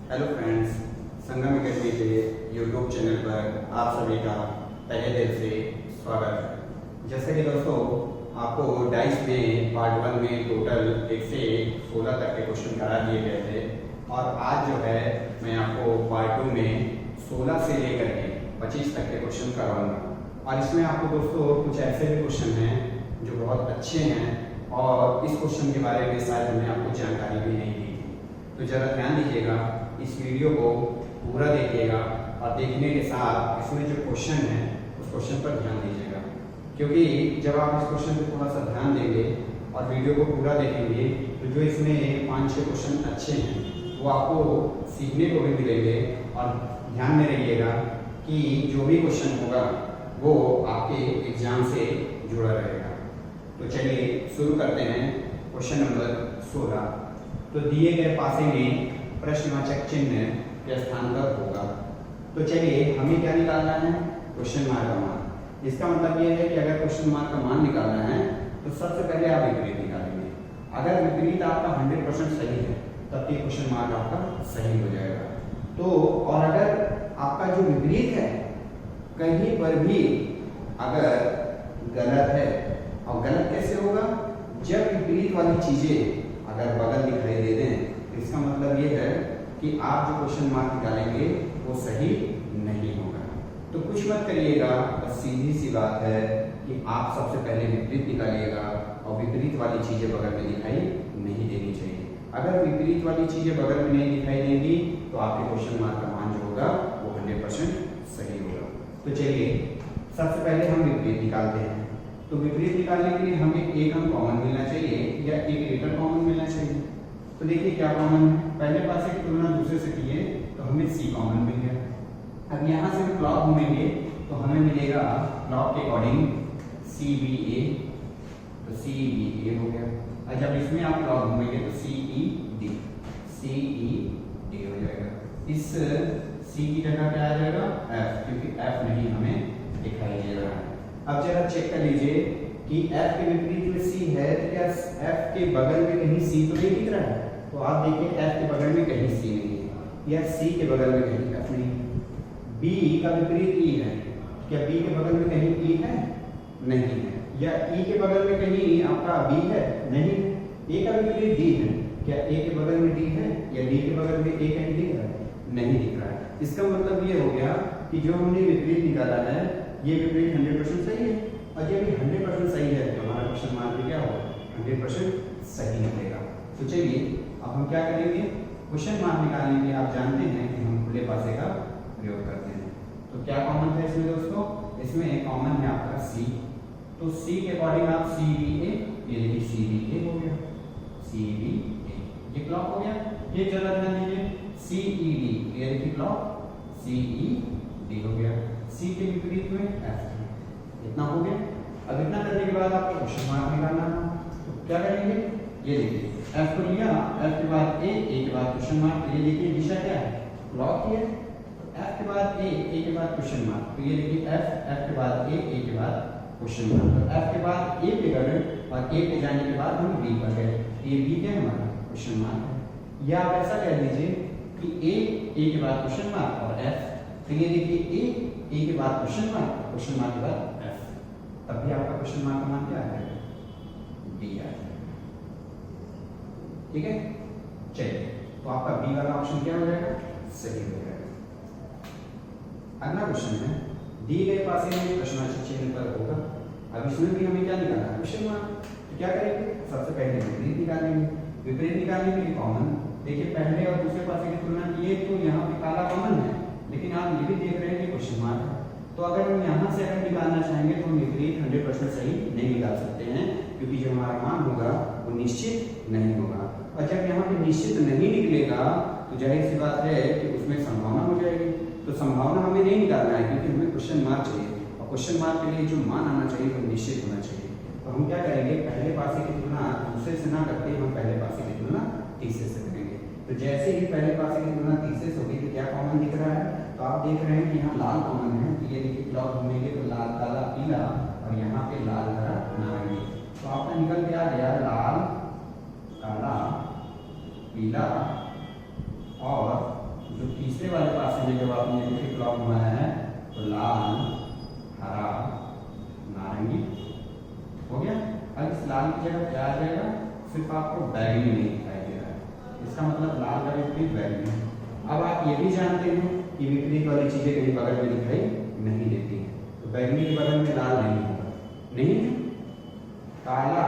Hello friends, संगम academy के YouTube channel पर आप सभी का तहे दिल से स्वागत है। जैसे कि दोस्तों, आपको डाइस में पार्ट 1 में टोटल 1 से 16 तक के क्वेश्चन करा दिए गए थे और आज जो है मैं आपको पार्ट 2 में 16 से लेकर के 25 तक के क्वेश्चन करवाऊंगा। और इसमें आपको दोस्तों कुछ ऐसे भी क्वेश्चन हैं जो बहुत अच्छे हैं और इस क्वेश्चन के बारे में शायद हमने आपको जानकारी भी नहीं दी थी। तो ज़रा ध्यान दीजिएगा, इस वीडियो को पूरा देखिएगा और देखने के साथ इसमें जो क्वेश्चन है उस क्वेश्चन पर ध्यान दीजिएगा, क्योंकि जब आप इस क्वेश्चन पर थोड़ा सा ध्यान देंगे और वीडियो को पूरा देखेंगे तो जो इसमें 5-6 क्वेश्चन अच्छे हैं वो आपको सीखने को भी मिलेंगे। और ध्यान में रखिएगा कि जो भी क्वेश्चन होगा वो आपके एग्जाम से जुड़ा रहेगा। तो चलिए शुरू करते हैं। Question number 16। तो दिए गए पासे में प्रश्नवाचक चिन्ह के स्थान पर होगा। तो चलिए हमें क्या निकालना है? क्वेश्चन मार्क का मान। इसका मतलब ये है कि अगर क्वेश्चन मार्क का मान निकालना है तो सबसे पहले आप विपरीत निकालेंगे। अगर विपरीत आपका 100% सही है तब ये क्वेश्चन मार्क आपका सही हो जाएगा। तो और अगर आपका जो विपरीत है कहीं पर भी अगर गलत है, और गलत कैसे होगा? जब विपरीत वाली चीजें अगर बगल दिखाई दे दें तो इसका मतलब ये है कि आप जो क्वेश्चन मार्क निकालेंगे वो सही नहीं होगा। तो कुछ मत करिएगा, बस सीधी सी बात है कि आप सबसे पहले विपरीत निकालिएगा और विपरीत वाली चीजें बगल में दिखाई नहीं देनी चाहिए। अगर विपरीत वाली चीजें बगल में नहीं दिखाई देंगी तो आपके क्वेश्चन मार्क का मान जो होगा वो 100% सही होगा। तो चलिए सबसे पहले हम विपरीत निकालते हैं। तो विपरीत निकालने के लिए हमें एक अंक कॉमन मिलना चाहिए या एक लेटर कॉमन मिलना चाहिए। तो देखिए क्या कॉमन है, पहले पासे की तुलना दूसरे से किए तो हमें सी कॉमन मिल गया। अब यहाँ से हम क्लॉक घूमेंगे तो हमें मिलेगा क्लॉक के अकॉर्डिंग सी बी ए, तो सी बी ए हो गया। और जब इसमें आप क्लॉक घूमेंगे तो सी ई डी हो जाएगा। इस सी की जगह क्या आ जाएगा? एफ, क्योंकि एफ नहीं हमें दिखाई दे रहा है। अब जरा चेक कर लीजिए कि F के विपरीत में C है तो क्या F के बगल में कहीं C तो नहीं दिख रहा है? तो आप देखिए F के बगल में कहीं C नहीं है या C के बगल में कहीं F नहीं है। B का विपरीत E है, क्या B के बगल में कहीं E है? नहीं है। या E के बगल में कहीं आपका B है? नहीं है। A का विपरीत D है, क्या A के बगल में D है या D के बगल में A कहीं दिख रहा है? नहीं दिख रहा है। इसका मतलब ये हो गया कि जो हमने विपरीत निकाला है ये विपरीत 100% सही है। और जब ये 100% सही है तो हमारा क्वेश्चन मार्क भी क्या होगा? 100% सही निकलेगा। तो चलिए अब हम क्या करेंगे? क्वेश्चन मार्क निकालने के लिए आप जानते हैं कि हम खुले पासे का प्रयोग करते हैं। तो क्या कॉमन है इसमें दोस्तों? इसमें कॉमन है आपका सी। तो सी के अकॉर्डिंग आप सी बी ए, ये देखिए सी बी ए हो गया, सी बी ए ये क्लॉक हो गया। ये जरा ध्यान दीजिए सी ई डी, ये देखिए क्लॉक सी ई डी हो गया। सी के विपरीत में एफ, इतना हो गया। अब इतना करने के बाद आपको क्वेश्चन मार्क निकालना है। तो क्या करेंगे? ये देखिए एफ को लिया, एफ के बाद ए के बाद क्वेश्चन मार्क। ये देखिए दिशा क्या है? क्लॉक की है। तो एफ के बाद ए के बाद क्वेश्चन मार्क। तो ये देखिए एफ के बाद ए के बाद क्वेश्चन मार्क। तो एफ के बाद ए पे गए और ए पे जाने के बाद हम बी पर गए। ये बी क्या है? हमारा क्वेश्चन मार्क है। या आप ऐसा कह दीजिए कि ए के बाद क्वेश्चन मार्क और एफ। तो ये देखिए ए के बाद क्वेश्चन मार्क, क्वेश्चन मार्क के बाद एफ, तब भी आपका क्वेश्चन मार्क का मान क्या आ जाएगा? डी आ जाएगा। ठीक है, चलिए तो आपका बी वाला ऑप्शन क्या हो जाएगा? सही हो जाएगा। अगला क्वेश्चन है, दिए गए पासे में प्रश्नवाचक चिन्ह पर होगा। अब इसमें भी हमें क्या निकालना है? Question mark. तो क्या करेंगे? सबसे पहले विपरीत निकालेंगे। विपरीत निकालने के लिए कॉमन, देखिए पहले और दूसरे पासे की तुलना किए तो यहाँ पे काला कॉमन है, लेकिन आप ये भी देख रहे हैं कि क्वेश्चन मार्क है। तो अगर हम यहाँ से अगर निकालना चाहेंगे तो हम विपरीत 100% सही नहीं निकाल सकते हैं, क्योंकि जो हमारा मान होगा वो निश्चित नहीं होगा। और जब यहाँ पे निश्चित नहीं निकलेगा तो जाहिर सी बात है कि उसमें संभावना हो जाएगी। तो संभावना हमें नहीं निकालना है, क्योंकि हमें क्वेश्चन मार्क चाहिए और क्वेश्चन मार्क के लिए जो मान आना चाहिए वो निश्चित होना चाहिए। तो हम क्या करेंगे? पहले पासे की तुलना दूसरे से ना करके हम पहले पासे की तुलना तीसरे से करेंगे। तो जैसे ही पहले पासे की तुलना तीसरे से होगी तो क्या कॉमन दिख रहा है? तो आप देख रहे हैं कि यहाँ लाल कॉमन है। तो ये देखिए क्लॉक घूमेंगे तो लाल काला पीला और यहाँ पे लाल हरा नारंगी। तो आपका निकल के आ गया लाल काला पीला और जो तीसरे वाले पासे में जब आपने एंटी क्लॉक घुमाया है तो लाल, हरा, नारंगी हो गया। अब इस लाल की जगह क्या आ जाएगा, सिर्फ आपको बैगनी नहीं दिखाई दे रहा है, इसका मतलब लाल का विपरीत बैगनी। अब आप ये भी जानते हैं कि विपरीत वाली चीजें कहीं बगल में दिखाई नहीं देती है, तो बैगनी के बगल में लाल नहीं होगा, नहीं है। काला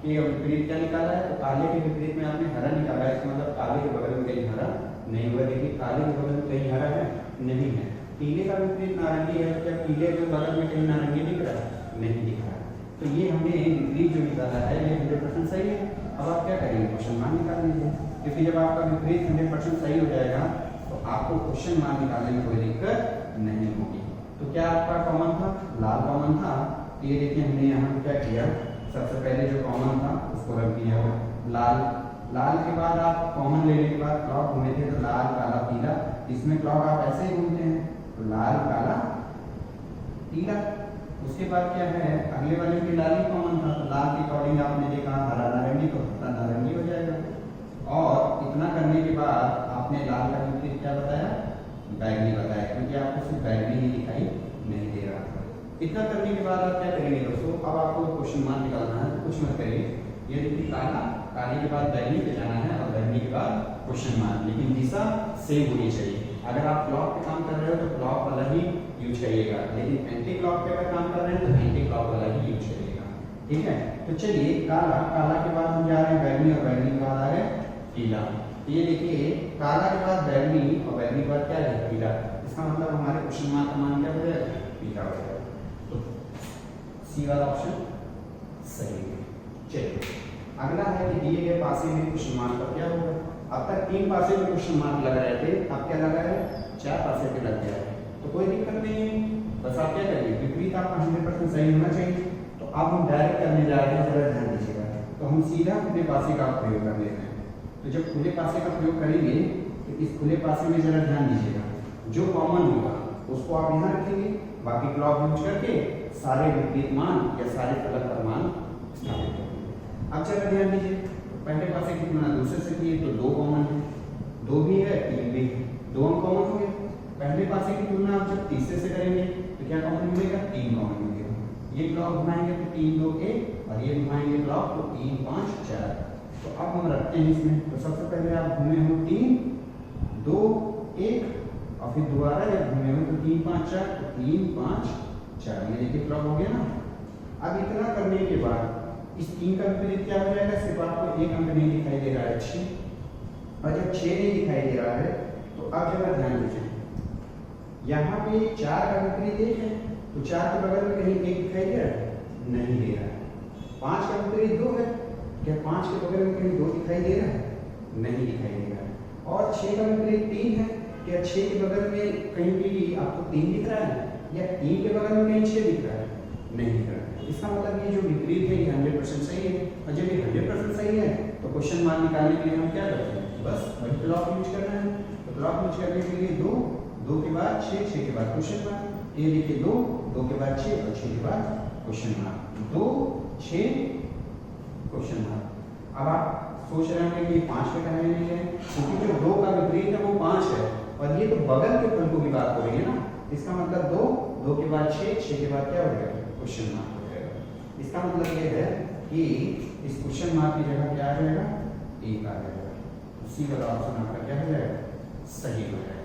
के विपरीत क्या निकाला है, तो काले के विपरीत में आपने हरा निकाला है, इसका मतलब काले के बगल में कहीं हरा नहीं हुआ। देखिए काले के बगल में कहीं हरा है, नहीं है। पीले का विपरीत नारंगी है, क्या पीले के बगल में कहीं नारंगी दिख रहा है, नहीं दिख रहा है। तो ये हमने विपरीत जो निकाला है ये 100% सही है। अब आप क्या करेंगे, क्वेश्चन मान निकाल लीजिए, क्योंकि जब आपका विपरीत 100% सही हो जाएगा तो आपको क्वेश्चन मान निकालने में कोई दिक्कत नहीं होगी। तो क्या आपका कॉमन था, लाल कॉमन था। ये देखिए हमने यहाँ क्या किया, सबसे पहले जो कॉमन था उसको रख दिया लाल। लाल के बाद आप कॉमन लेने के बाद क्लॉक घूमे थे तो लाल, काला, पीला, इसमें क्लॉक आप ऐसे ही घूमते हैं तो लाल, काला, पीला। उसके बाद क्या है, अगले वाले में लाल ही कॉमन था तो लाल के अकॉर्डिंग आपने देखा हरा नारंगी, तो हरा नारंगी हो जाएगा। और इतना करने के बाद आपने लाल का विपरीत क्या बताया, बैगनी बताया, क्योंकि आपको सिर्फ बैगनी ही दिखाई नहीं दे रहा था। इतना करने के बाद आप क्या करेंगे दोस्तों, अब आपको क्वेश्चन मान निकालना है, तो कुछ मत करिए, ये देखिए काला, काले के बाद बैगनी पे जाना है और बैगनी के बाद क्वेश्चन मान, लेकिन दिशा सेम होनी चाहिए। अगर आप क्लॉक पे काम कर रहे हो तो क्लॉक वाला ही यूज करिएगा, लेकिन एंटी क्लॉक पे अगर काम कर रहे हैं तो एंटी क्लॉक वाला ही यूज करिएगा, ठीक है। तो चलिए काला, काला के बाद हम जा रहे हैं बैगनी और बैगनी के बाद आ गए पीला। ये देखिए काला के बाद बैगनी और बैगनी के बाद क्या है, पीला। इसका मतलब हमारे क्वेश्चन मार्क का मान क्या हो जाएगा, पीला हो जाएगा। तो सी वाला ऑप्शन सही है। चलिए अगला है कि दिए गए पासे में क्वेश्चन मार्क का क्या होगा। अब तक 3 पासे में क्वेश्चन मार्क लग रहे थे, अब क्या लगा है, 4 पासे पे लग गया है, तो कोई दिक्कत नहीं है। बस आप क्या करिए, विपरीत आपका 100% सही होना चाहिए। तो अब हम डायरेक्ट करने जा रहे हैं, जरा ध्यान दीजिएगा। तो हम सीधा खुले पासे का प्रयोग कर लेते हैं। तो जब खुले पासे का प्रयोग करेंगे तो इस खुले पासे में जरा ध्यान दीजिएगा, जो कॉमन होगा उसको आप यहाँ रखेंगे, बाकी क्लॉक यूज करके सारे विपरीत मान या सारे फलक पर मान स्थापित करेंगे। अब जरा ध्यान दीजिए, पहले पासे की तुलना दूसरे से किए तो 2 कॉमन है, 2 भी है, 3 भी है, 2 कॉमन हो गए। पहले पासे की तुलना आप जब तीसरे से करेंगे तो क्या कॉमन मिलेगा, 3 कॉमन मिलेगा। ये क्लॉक घुमाएंगे तो 3 2 1 और ये घुमाएंगे क्लॉक तो 3 5 4। तो अब हम रखते हैं इसमें, तो सबसे पहले आप घूमे हो 3 2 1 और फिर दोबारा जब घूमे हो तो 3 5 4, तो 3 5 4, ये देखिए क्लॉक हो गया ना। अब इतना करने के बाद इस 3 का विपरीत क्या हो जाएगा, सिर्फ आपको एक अंक नहीं दिखाई दे रहा है 6, और जब 6 नहीं दिखाई दे रहा है तो अब जरा ध्यान दीजिए, यहाँ पे 4 का विपरीत 1 है, तो 4 के बगल में कहीं 1 दिखाई दे रहा है, नहीं दे रहा है। 5 का विपरीत 2 है, क्या 5 के बगल में कहीं 2 दिखाई दे रहा है, नहीं दिखाई दे रहा है। और 6 का विपरीत 3 है, क्या 6 के बगल में कहीं भी आपको 3 दिख रहा है, या 3 के बगल में कहीं 6 दिख रहा है, नहीं दिख रहा है। इसका मतलब ये जो विपरीत है ये 100% सही है। और जब ये 100% सही है तो क्वेश्चन मान निकालने के लिए हम क्या करते हैं, बस वही क्लॉक यूज करना है। तो क्लॉक यूज करने के लिए 2 2 के बाद 6 6 के बाद क्वेश्चन मार्क, ये देखिए 2 2 के बाद 6 और 6 के बाद क्वेश्चन मार्क, 2 6 क्वेश्चन मार्क। अब आप सोच रहे होंगे कि 5 पे कहा नहीं है, क्योंकि जो 2 का विपरीत है वो 5 है और ये तो बगल के फलकों की बात हो रही है ना। इसका मतलब 2 2 के बाद 6 6 के बाद क्या हो जाएगा, क्वेश्चन मार्क हो जाएगा। इसका मतलब ये है कि इस क्वेश्चन मार्क की जगह क्या आ जाएगा, 1 आ जाएगा। उसी वाला ऑप्शन आपका क्या हो जाएगा, सही हो जाएगा।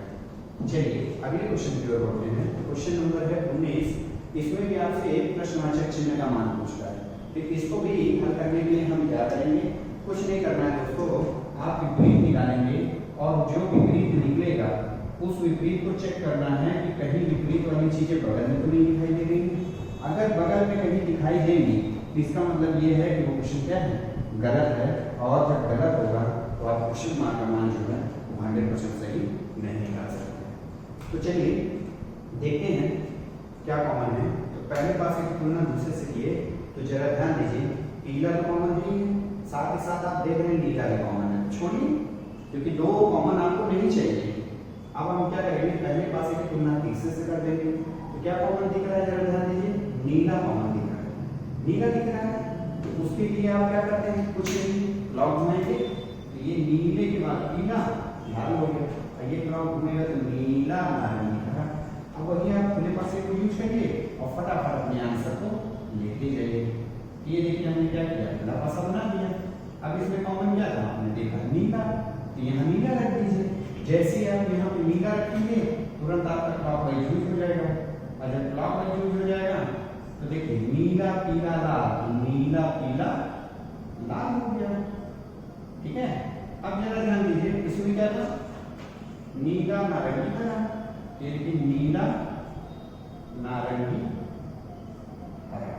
चलिए अगले क्वेश्चन की ओर बढ़ते हैं। क्वेश्चन नंबर है 19, इसमें भी आपसे एक प्रश्नवाचक चिन्ह का मान पूछता है। तो इसको भी हल करने के लिए हम क्या करेंगे, कुछ नहीं करना है दोस्तों, आप विपरीत निकालेंगे और जो विपरीत निकलेगा उस विपरीत को चेक करना है कि कहीं विपरीत वाली चीजें बगल में तो नहीं दिखाई दे रही। अगर बगल में कहीं दिखाई देगी तो इसका मतलब ये है कि वो क्वेश्चन क्या है, गलत है। और जब गलत होगा तो आप क्वेश्चन मार्क का मान जो है वो 100% सही नहीं निकाल सकते। तो चलिए देखते हैं क्या कॉमन है। तो पहले पासे की तुलना दूसरे से किए तो जरा ध्यान दीजिए, पीला तो कॉमन नहीं है, साथ ही साथ आप देख रहे हैं नीला भी कॉमन है, छोड़िए क्योंकि 2 कॉमन आपको नहीं चाहिए। अब हम क्या करेंगे, पहले पासे की तुलना तीसरे से कर देंगे। तो क्या कॉमन दिख रहा है, जरा ध्यान दीजिए, नीला कॉमन दिख रहा है, नीला दिख रहा है। तो उसके लिए आप क्या करते हैं, कुछ नहीं, क्लॉक घुमाएंगे तो ये नीले के बाद पीला लाल हो गया, और ये क्लॉक घूमेगा तो नीला नारंगी हरा। अब वही आप खुले पासे को यूज करिए और फटाफट अपने आंसर को लेते जाइए। ये देखिए हमने क्या किया, खुला पासा बना दिया। अब इसमें कॉमन क्या था, आपने देखा नीला, तो यहाँ नीला रख दीजिए। जैसे ही आप यहाँ पे नीला रखेंगे तुरंत आपका क्लॉकवाइज यूज हो जाएगा, और जब क्लॉकवाइज यूज हो जाएगा तो देखिए नीला पीला लाल, नीला पीला लाल हो गया। ठीक है, अब जरा ध्यान दीजिए, इसमें क्या था, नीला नारंगी हरा, ये देखिए नीला नारंगी हरा।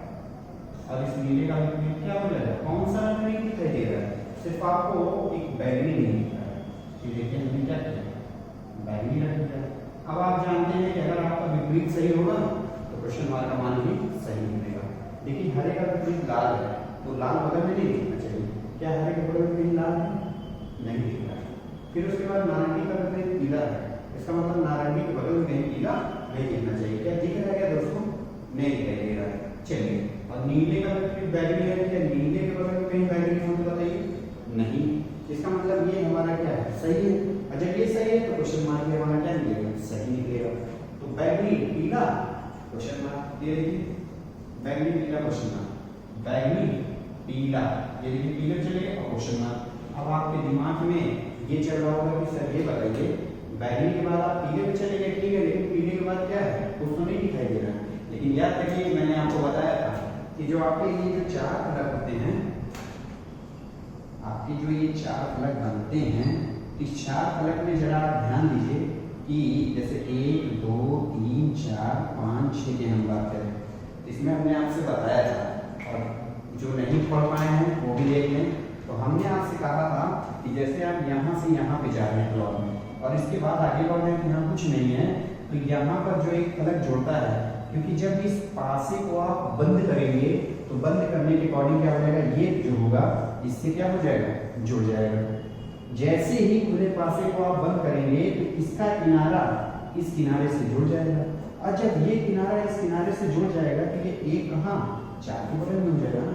और इस नीले का विपरीत क्या हो जाएगा, कौन सा रंग नहीं दिखाई दे रहा है, सिर्फ आपको एक बैगनी नहीं दिख रहा है। ये देखिए हमने क्या किया, बैगनी रख दिया। अब आप जानते हैं कि अगर आपका विपरीत सही होगा तो क्वेश्चन मार्क का मान भी सही मिलेगा। देखिए हरे का विपरीत लाल है, तो लाल बगल में नहीं दिखना चाहिए। क्या हरे के बगल में कहीं लाल है, नहीं दिख रहा है। फिर उसके बाद नारंगी का विपरीत पीला है, इसका मतलब नारंगी के बगल में कहीं पीला नहीं दिखना चाहिए। क्या दिख रहा है क्या दोस्तों, नहीं दिखाई दे रहा है। चलिए, और नीले का विपरीत बैगनी है, क्या नीले के बगल में कहीं बैगनी हो तो बताइए, नहीं। इसका मतलब ये हमारा क्या है, सही है। और जब ये सही है तो क्वेश्चन मार्क में हमारा क्या निकलेगा, सही निकलेगा। तो बैगनी पीला क्वेश्चन मार्क, ये देखिए बैगनी पीला क्वेश्चन मार्क, बैगनी पीला, ये देखिए पीला चलेगा और क्वेश्चन मार्क। अब आपके दिमाग में ये चल रहा होगा कि सर ये बताइए, बैगनी के बाद आप पीले पे चले गए, ठीक है, लेकिन पीले के बाद क्या है, कुछ तो नहीं दिखाई दे रहा है। लेकिन याद रखिए, मैंने आपको बताया था कि जो आपके ये जो चार फलक होते हैं, आपके जो ये चार फलक बनते हैं, इस चार फलक में जरा आप ध्यान दीजिए कि जैसे 1 2 3 4 5 6 की हम बात करें, इसमें हमने आपसे बताया था, और जो नहीं पढ़ पाए हैं वो भी देख लें। तो हमने आपसे कहा था कि जैसे आप यहाँ से यहाँ पे जा रहे हैं क्लॉक में, और इसके बाद आगे बढ़ रहे हैं, यहाँ कुछ नहीं है, तो यहाँ पर जो एक फलक जुड़ता है, क्योंकि जब इस पासे को आप बंद करेंगे तो बंद करने के अकॉर्डिंग क्या हो जाएगा, ये जो होगा इससे क्या हो जाएगा, जुड़ जाएगा। जैसे ही खुले पासे को आप बंद करेंगे तो इसका किनारा इस किनारे से जुड़ जाएगा, और जब ये किनारा इस किनारे से जुड़ जाएगा तो ये एक कहाँ, चार के बगल में हो जाएगा ना।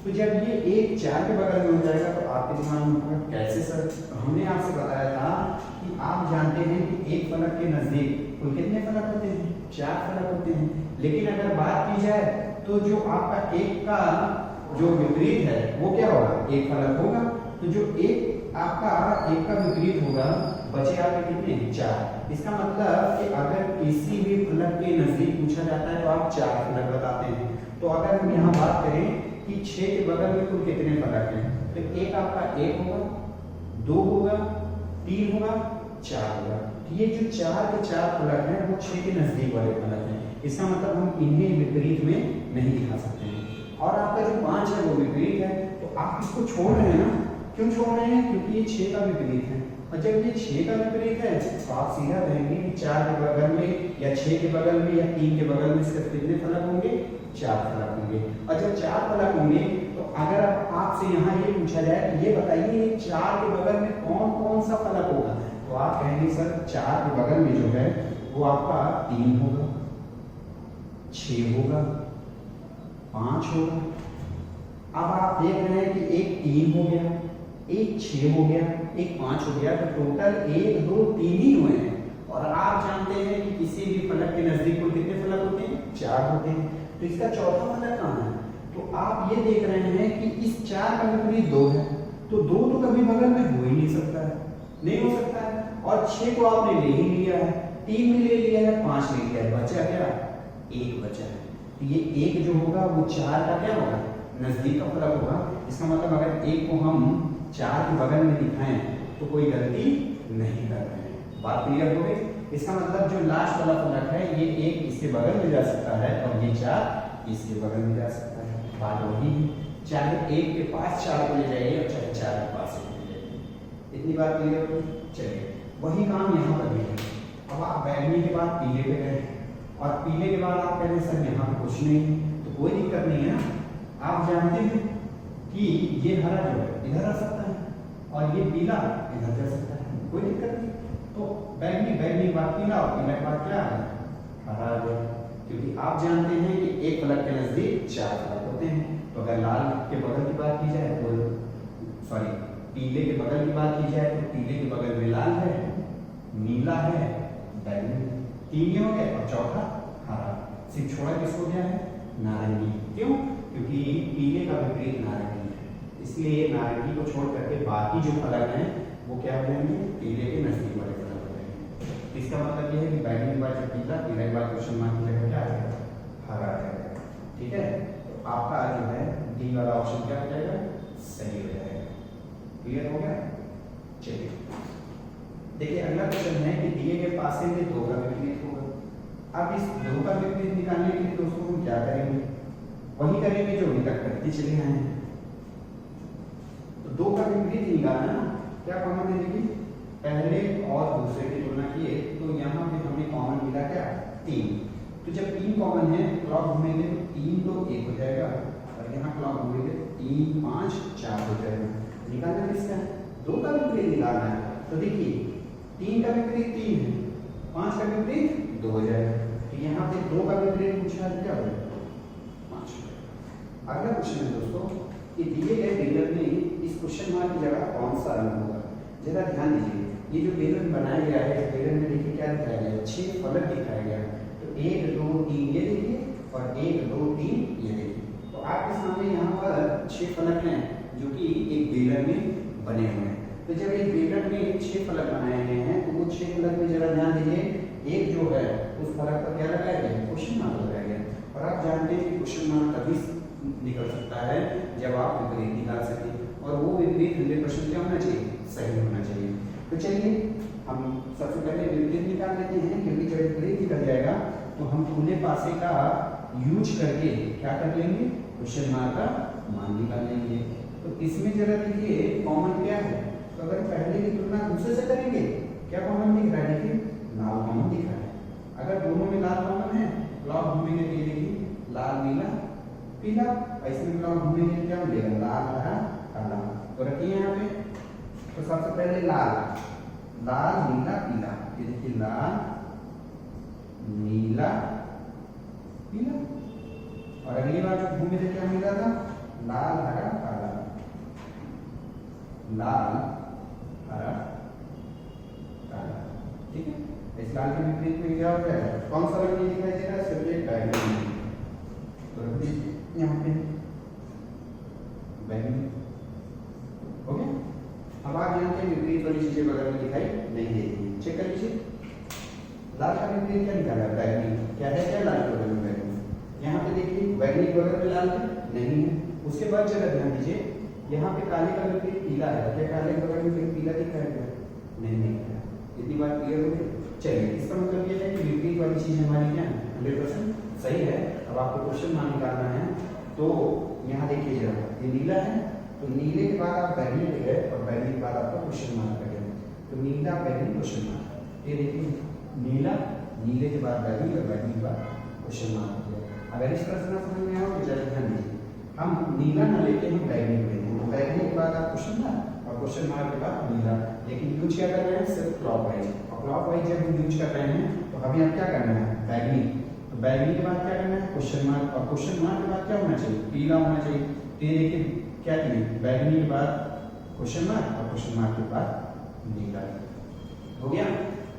तो जब ये एक चार के बगल में हो जाएगा तो आपके दिमाग में होगा कैसे सर, तो हमने आपसे बताया था कि आप जानते हैं कि एक फलक के नजदीक कुल कितने फलक होते हैं, चार फलक होते हैं। लेकिन अगर बात की जाए तो जो आपका एक का जो विपरीत है वो क्या होगा, एक फलक होगा। तो जो एक आपका एक का विपरीत होगा, बचे आपके कितने, चार। इसका मतलब कि अगर किसी भी फलक के नजदीक पूछा जाता है तो आप चार फलक बताते हैं। तो अगर हम यहाँ बात करें कि 6 के बगल में कुल कितने फलक हैं, तो एक आपका एक होगा, 2 होगा, 3 होगा, 4 होगा। तो ये जो चार के चार फलक हैं वो 6 के नजदीक वाले फलक हैं। इसका मतलब हम इन्हें विपरीत में नहीं दिखा सकते हैं। और आपका जो 5 है वो विपरीत है, तो आप इसको छोड़ रहे हैं ना, क्यों छोड़ रहे हैं, क्योंकि ये 6 का विपरीत है। और जब ये 6 का विपरीत है तो आप सीधा कहेंगे कि 4 के बगल में या 6 के बगल में या 3 के बगल में सिर्फ कितने फलक होंगे, 4 फलक होंगे। और जब 4 फलक होंगे तो अगर आपसे यहाँ ये पूछा जाए कि ये बताइए 4 के बगल में कौन कौन सा फलक होगा, तो आप कहेंगे सर 4 के बगल में जो है वो आपका 3 होगा, 6 होगा, 5 होगा। अब आप देख रहे हैं कि एक 3 हो गया, एक 6 हो गया, एक 5 हो गया, तो टोटल 1 2 3 ही हुए हैं। और आप जानते हैं कि किसी भी फलक के नजदीक कुल कितने फलक होते हैं, 4 होते हैं। तो इसका चौथा फलक कहाँ है, तो आप ये देख रहे हैं कि इस 4 का विपरीत 2 है, तो 2 तो कभी बगल में हो ही नहीं सकता है, नहीं हो सकता है। और 6 को आपने ले ही लिया है, 3 में ले लिया है, 5 ले लिया है, बचा क्या, 1 बचा है। तो ये 1 जो होगा वो 4 का क्या होगा, नजदीक का फलक होगा। इसका मतलब अगर 1 को हम 4 के बगल में दिखाएं तो कोई गलती नहीं कर रहे हैं। बात क्लियर हो गई। इसका मतलब जो लास्ट वाला फलक है ये 1 इसके बगल में जा सकता है और ये 4 इसके बगल में जा सकता है। बात वही है, चाहे 1 के पास 4 को ले जाइए और चाहे 4 के पास 1 ले जाइए। इतनी बात क्लियर हो। चलिए वही काम यहाँ पर भी है। अब आप बैगनी के बाद पीले पे गए और पीले के बाद आप कह रहे सर यहाँ पे कुछ नहीं, तो कोई दिक्कत नहीं है ना। आप जानते हैं कि ये हरा जो है इधर आ सकता है और ये पीला इधर जा सकता है, कोई दिक्कत नहीं। तो बैगनी के बाद पीला और पीला के बाद क्या है, हरा जो, क्योंकि आप जानते हैं कि एक फलक के नजदीक 4 फलक होते हैं। तो अगर लाल के बगल की बात की जाए तो सॉरी पीले के बगल की बात की जाए तो पीले के बगल नीला है, बैगनी, 3 ये हो गए और चौथा हरा। सिर्फ छोड़ा किसको गया है, नारंगी। क्यों? क्योंकि पीले का विपरीत नारंगी है, इसलिए नारंगी को छोड़ करके बाकी जो फलक हैं वो क्या हो जाएंगे, पीले के नजदीक वाले फलक हो जाएंगे। इसका मतलब ये है कि बैगनी के बाद जब पीला, पीला के बाद क्वेश्चन मार्क की जगह क्या आ जाएगा, हरा आ जाएगा। ठीक है, तो आपका जो है डी वाला ऑप्शन क्या हो जाएगा, सही हो जाएगा। क्लियर हो गया? चलिए देखिए अगला क्वेश्चन है कि दिए गए पासे में 2 का विपरीत होगा। अब इस 2 का विपरीत निकालने के लिए दोस्तों हम क्या करेंगे, वही करेंगे जो अभी तक करते चले आए हैं। तो 2 का विपरीत निकालना ना, क्या कॉमन है, देखिए पहले और दूसरे की तुलना किए तो यहाँ पे हमें कॉमन मिला क्या, 3। तो जब 3 कॉमन है, क्लॉक घूमेंगे तो 3 तो 1 हो जाएगा और यहाँ क्लॉक घूमेंगे 3 5 4 हो जाएगा। निकालना किसका है, 2 का विपरीत निकालना है। तो देखिए 3 का विपरीत 3 है, 5 का विपरीत 2 हो जाएगा। तो यहाँ पे 2 का विपरीत पूछा है, क्या हो जाएगा, 5 हो जाएगा। अगला क्वेश्चन है दोस्तों कि दिए गए बेलन में इस क्वेश्चन मार्क की जगह कौन सा रंग होगा। जरा ध्यान दीजिए, ये जो बेलन बनाया गया है, इस बेलन में देखिए क्या दिखाया गया है, 6 फलक दिखाया गया है। तो 1 2 3 ये देखिए और 1 2 3 ये देखिए। तो आपके सामने यहाँ पर 6 फलक हैं जो कि एक बेलन में बने हुए हैं। तो जब एक बेलन में 6 फलक बनाए गए हैं तो वो 6 फलक में जरा ध्यान दीजिए, एक जो है उस फलक पर क्या लगाया गया, क्वेश्चन मार्क लगाया गया। और आप जानते हैं कि क्वेश्चन मार्क तभी निकल सकता है जब आप विपरीत निकाल सकें, और वो विपरीत 100% क्या होना चाहिए, सही होना चाहिए। तो चलिए हम सबसे पहले विपरीत निकाल लेते हैं, क्योंकि जब विपरीत निकल जाएगा तो हम खुले पासे का यूज करके क्या कर लेंगे, क्वेश्चन मार्क का मान निकाल लेंगे। तो इसमें जरा देखिए कॉमन क्या है, तो अगर पहले की तुलना दूसरे से करेंगे क्या कॉमन दिख रहा है, देखिए लाल कॉमन दिख रहा है। अगर दोनों में लाल कॉमन है, क्लॉक घूमेंगे तो ये देखिए लाल नीला पीला, इसमें क्लॉक घूमेंगे क्या मिलेगा, लाल हरा काला। तो रखिए यहाँ पे, तो सबसे पहले लाल, लाल नीला पीला, ये देखिए लाल नीला पीला। और अगली बार जब घूमे थे क्या मिला था, लाल हरा काला, लाल हरा काला। ठीक है, इस लाल के विपरीत में क्या हो जाएगा, कौन सा रंग नहीं दिखाई दे रहा है, सिर्फ बैगनी। तो रख दीजिए यहाँ पे बैगनी हो गया। अब आप जानते हैं विपरीत वाली चीजें बगल में दिखाई नहीं देती, चेक कर लीजिए। लाल का विपरीत क्या निकाला, बैगनी। क्या है, क्या लाल के बगल में बैगनी। यहाँ पे देखिए बैगनी के बगल में लाल नहीं है। उसके बाद जरा ध्यान दीजिए, यहाँ पे काले का विपरीत पीला है, क्या काले के बगल में कहीं पीला दिखाया गया, नहीं दिखाया। इतनी बात क्लियर हो गई। चलिए इसका मतलब ये है कि विपरीत वाली चीज हमारी क्या है, 100% सही है। अब आपको क्वेश्चन मान निकालना है, तो यहाँ देखिए जरा, ये नीला है तो नीले के बाद आप बैगनी ले गए और बैगनी के बाद आपका क्वेश्चन मार्क कर गया, तो नीला बैगनी क्वेश्चन मार्क। ये देखिए नीला, नीले के बाद बैगनी और बैगनी के बाद क्वेश्चन मार्क किया। अगर इस तरह से ना समझ में आओ तो जरा ध्यान दीजिए, हम नीला ना लेके हम बैगनी को लेते हैं, बैगनी के बाद आप क्वेश्चन मार्क और क्वेश्चन मार्क के बाद नीला। लेकिन यूज क्या कर रहे हैं, सिर्फ क्लॉकवाइज। और क्लॉकवाइज जब हम यूज कर रहे हैं तो हमें अब क्या करना है, बैगनी। तो बैगनी के बाद क्या करना है, क्वेश्चन मार्क, और क्वेश्चन मार्क के बाद क्या होना चाहिए, पीला होना चाहिए। तो ये देखिए क्या किए, बैगनी के बाद क्वेश्चन मार्क और क्वेश्चन मार्क के बाद नीला हो गया।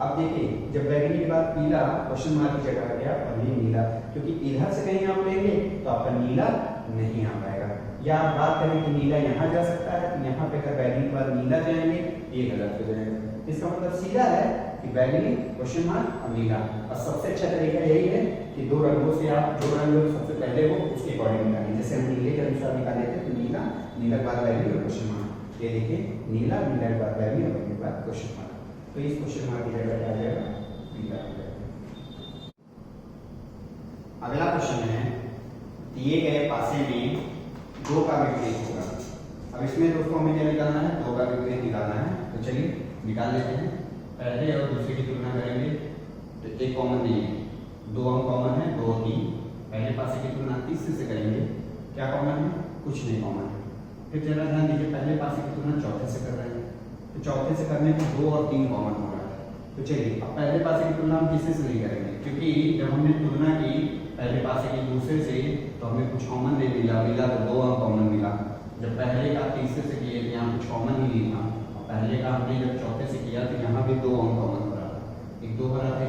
अब देखिए जब बैगनी के बाद पीला क्वेश्चन मार्क की जगह आ गया और ये नीला, क्योंकि इधर से कहीं आप लेंगे तो आपका नीला नहीं आ पाएगा। या आप बात करें कि नीला यहाँ जा सकता है, तो यहाँ पे अगर बैगनी के बाद नीला जाएंगे ये गलत हो जाएगा। इसका मतलब सीधा है कि बैगनी क्वेश्चन मार्क और नीला। और सबसे अच्छा तरीका यही है कि दो रंगों से आप जो रंग सबसे पहले हो उसके अकॉर्डिंग निकालें। जैसे हम नीले के अनुसार निकाले थे तो नीला, नीला के बाद बैगनी और क्वेश्चन मार्क। ये देखिए नीला, नीला के बाद बैगनी और बैगनी के बाद क्वेश्चन मार्क। तो इस क्वेश्चन मार्क की जगह क्या आ जाएगा, पीला हो जाएगा। अगला क्वेश्चन है, दिए गए पासे में 2 का विपरीत होगा। अब इसमें दोस्तों हमें क्या निकालना है, 2 का विपरीत निकालना है। तो चलिए निकाल लेते हैं। पहले और दूसरे की तुलना करेंगे तो एक कॉमन नहीं है, 2 अंक कॉमन है, 2 3। पहले पासे की तुलना तीसरे से करेंगे, क्या कॉमन है, कुछ नहीं कॉमन है। फिर जरा ध्यान दीजिए, पहले पासे की तुलना चौथे से कर रहे हैं, तो चौथे से करने में 2 और 3 कॉमन हो रहा है। तो चलिए अब पहले पासे की तुलना हम किससे से नहीं करेंगे, क्योंकि जब हमने तुलना की पहले पासे की दूसरे से तो हमें कुछ कॉमन नहीं मिला, तो 2 अंक कॉमन मिला। जब पहले का तीसरे से किए तो यहाँ कुछ कॉमन ही नहीं था, और पहले का हमने जब चौथे से किया तो यहाँ भी 2 अंक कॉमन हो रहा था।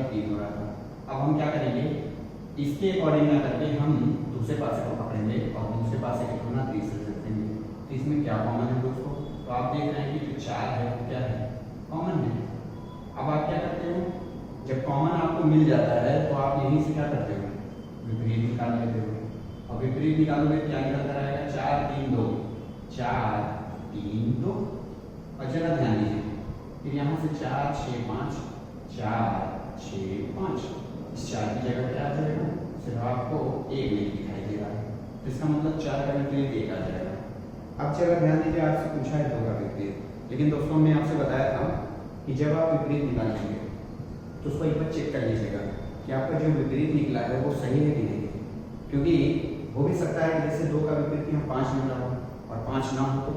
ये 3 हो रहा था। अब हम क्या करेंगे, इसके अकॉर्डिंग ना करके हम दूसरे पासे को पकड़ेंगे और दूसरे पासे की तुलना तीसरे से करेंगे। तो इसमें क्या कॉमन है दोस्तों, तो आप देख रहे हैं कि जो 4 है वो क्या है, कॉमन है। अब आप क्या करते हो, जब कॉमन आपको मिल जाता है तो आप यहीं से क्या करते हो, विपरीत निकाल लेते हो। और विपरीत निकालोगे क्या निकलता रहेगा, 4 3 2, 4 3 2। और जरा ध्यान दीजिए, फिर यहाँ से 4 6 5, 4 6 5, इस 4 की जगह क्या आ जाएगा, सिर्फ आपको 1 नहीं दिखाई दे रहा है, तो इसका मतलब 4 का विपरीत 1 आ जाएगा। अब जरा ध्यान दीजिए, आपसे पूछा है 2 का विपरीत, लेकिन दोस्तों मैं आपसे बताया था कि जब आप विपरीत निकालेंगे तो उसको एक बार चेक कर लीजिएगा कि आपका जो विपरीत निकला है वो सही है कि नहीं, क्योंकि हो भी सकता है कि जैसे 2 का विपरीत यहाँ 5 निकला हो और 5 ना हो, तो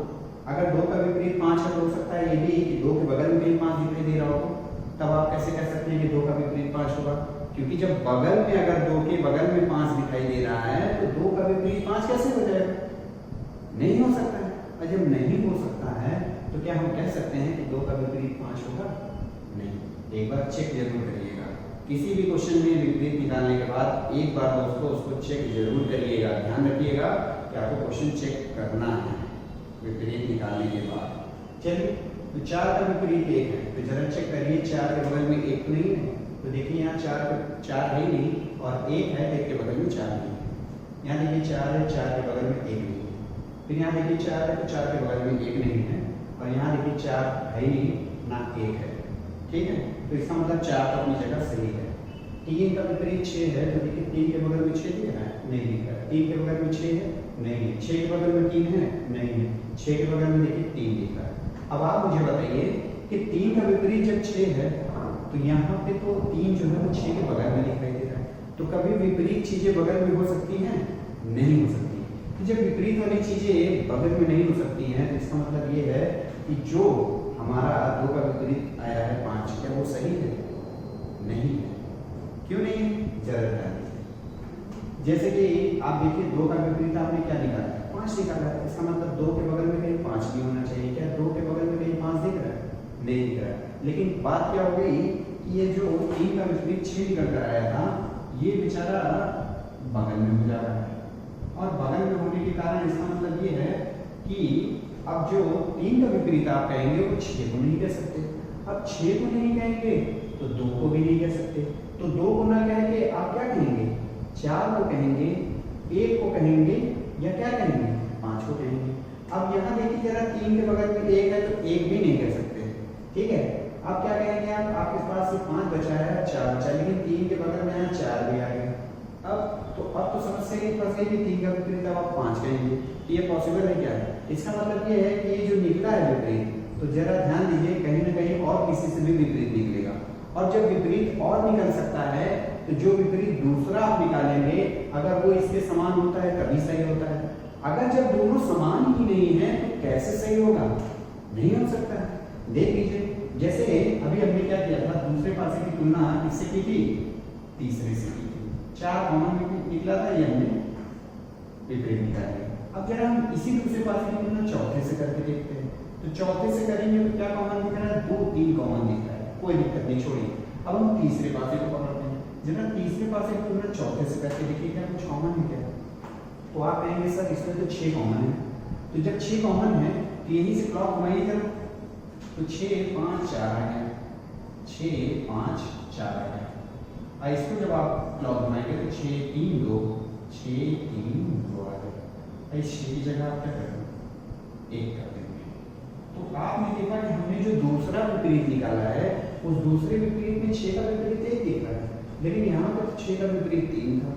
अगर 2 का विपरीत 5 है तो हो सकता है ये भी कि 2 के बगल में कहीं 5 दिखाई दे रहा हो, तो तब आप कैसे कह सकते हैं कि 2 का विपरीत 5 होगा, क्योंकि जब बगल में अगर 2 के बगल में 5 दिखाई दे रहा है तो 2 का विपरीत 5 कैसे हो जाएगा, नहीं हो सकता है। और जब नहीं हो सकता है तो क्या हम कह सकते हैं कि 2 का विपरीत 5 होगा, नहीं। एक बार चेक जरूर करिएगा, किसी भी क्वेश्चन में विपरीत निकालने के बाद एक बार दोस्तों उसको चेक जरूर करिएगा, ध्यान रखिएगा कि आपको क्वेश्चन चेक करना है विपरीत निकालने के बाद। चलिए, तो 4 का विपरीत 1 है, तो जरा चेक करिए 4 के बगल में 1 तो नहीं है, तो देखिए यहाँ 4 है ही नहीं और 1 है, 1 के बगल में 4 नहीं है। यहाँ देखिए 4 है, 4 के बगल में 1 नहीं है, फिर यहाँ देखिए 4 है तो 4 के बगल में 1 नहीं है, और यहाँ देखिए 4 है ही नहीं ना 1 है, ठीक है। तो इसका मतलब 4 तो अपनी जगह सही है। 3 का विपरीत 6 है, तो देखिए 3 के बगल में 6 दिख रहा है, नहीं दिख रहा है। 3 के बगल में 6 है, नहीं है। 6 के बगल में 3 है, नहीं है। 6 के बगल में देखिए 3 दिख रहा है। अब आप मुझे बताइए कि 3 का विपरीत जब 6 है तो यहाँ पे तो 3 जो है वो 6 के बगल में दिखाई दे रहा है, तो कभी विपरीत चीजें बगल में हो सकती हैं, नहीं हो सकती। तो जब विपरीत वाली चीजें बगल में नहीं हो सकती हैं तो इसका मतलब ये है कि जो हमारा 2 का विपरीत आया है 5, क्या वो सही है, नहीं है। क्यों नहीं है, जरा ध्यान दीजिए। जैसे कि आप देखिए 2 का विपरीत आपने क्या निकाला है, 5 निकाला है, इसका मतलब 2 के बगल में कहीं 5 भी होना चाहिए। क्या 2 के बगल में कहीं 5 दिख रहा है, नहीं दिख रहा है। लेकिन बात क्या हो गई कि ये जो 3 का विपरीत 6 निकल कर आया था, ये बेचारा बगल में हो जा रहा है, और बगल में होने के कारण इसका मतलब ये है कि अब जो 3 का विपरीत आप कहेंगे वो 6 को नहीं कह सकते। अब 6 को नहीं कहेंगे तो 2 को भी नहीं कह सकते, तो 2 को ना कह के आप क्या कहेंगे, 4 को कहेंगे, 1 को कहेंगे, या क्या कहेंगे, 5 को कहेंगे। अब यहाँ देखिए जरा 3 के बगल में 1 है तो 1 भी नहीं कह सकते, ठीक है। अब क्या कहेंगे आप, आपके पास से 5 बचा है, 4 बचा, लेकिन 3 के बगल में यहाँ 4 भी आ गया। अब तो समस्या ये फंस गई कि 3 का विपरीत अब आप 5 कहेंगे, तो ये पॉसिबल है क्या? इसका मतलब ये है कि ये जो निकला है विपरीत, तो जरा ध्यान दीजिए कहीं ना कहीं और किसी से भी विपरीत निकलेगा, और जब विपरीत और निकल सकता है तो जो विपरीत दूसरा आप निकालेंगे अगर वो इसके समान होता है तभी सही होता है। अगर जब दोनों समान ही नहीं है तो कैसे सही होगा, नहीं हो सकता है। देख लीजिए, जैसे अभी हमने क्या किया था, दूसरे पासे की तुलना किससे की थी, तीसरे से की थी। 4 कॉमन निकला था, ये हमने विपरीत निकाला। अब जरा हम इसी दूसरे पासे की तुलना चौथे से करके देखते हैं, तो चौथे से करेंगे तो क्या कॉमन दिख रहा है, 2 3 कॉमन दिख रहा है, कोई दिक्कत नहीं, छोड़िए। अब हम तीसरे पासे को पकड़ते हैं, जरा तीसरे पासे की तुलना चौथे से करके देखिए क्या कुछ कॉमन है क्या। तो आप कहेंगे सर इसमें तो 6 कॉमन है, तो जब 6 कॉमन है तो यहीं से क्लॉक घुमाइए जरा, तो 6 5 4 आ गया, 6 5 4 आ गया। और इसको जब आप क्लॉक घुमाएंगे तो 6 3 2, 6 3 2 आ गया। इस 6 की जगह आप क्या करेंगे, 1 कर देंगे। तो आपने देखा कि हमने जो दूसरा विपरीत निकाला है उस दूसरे विपरीत में 6 का विपरीत 1 दिख रहा है, लेकिन यहाँ पर 6 का विपरीत 3 था,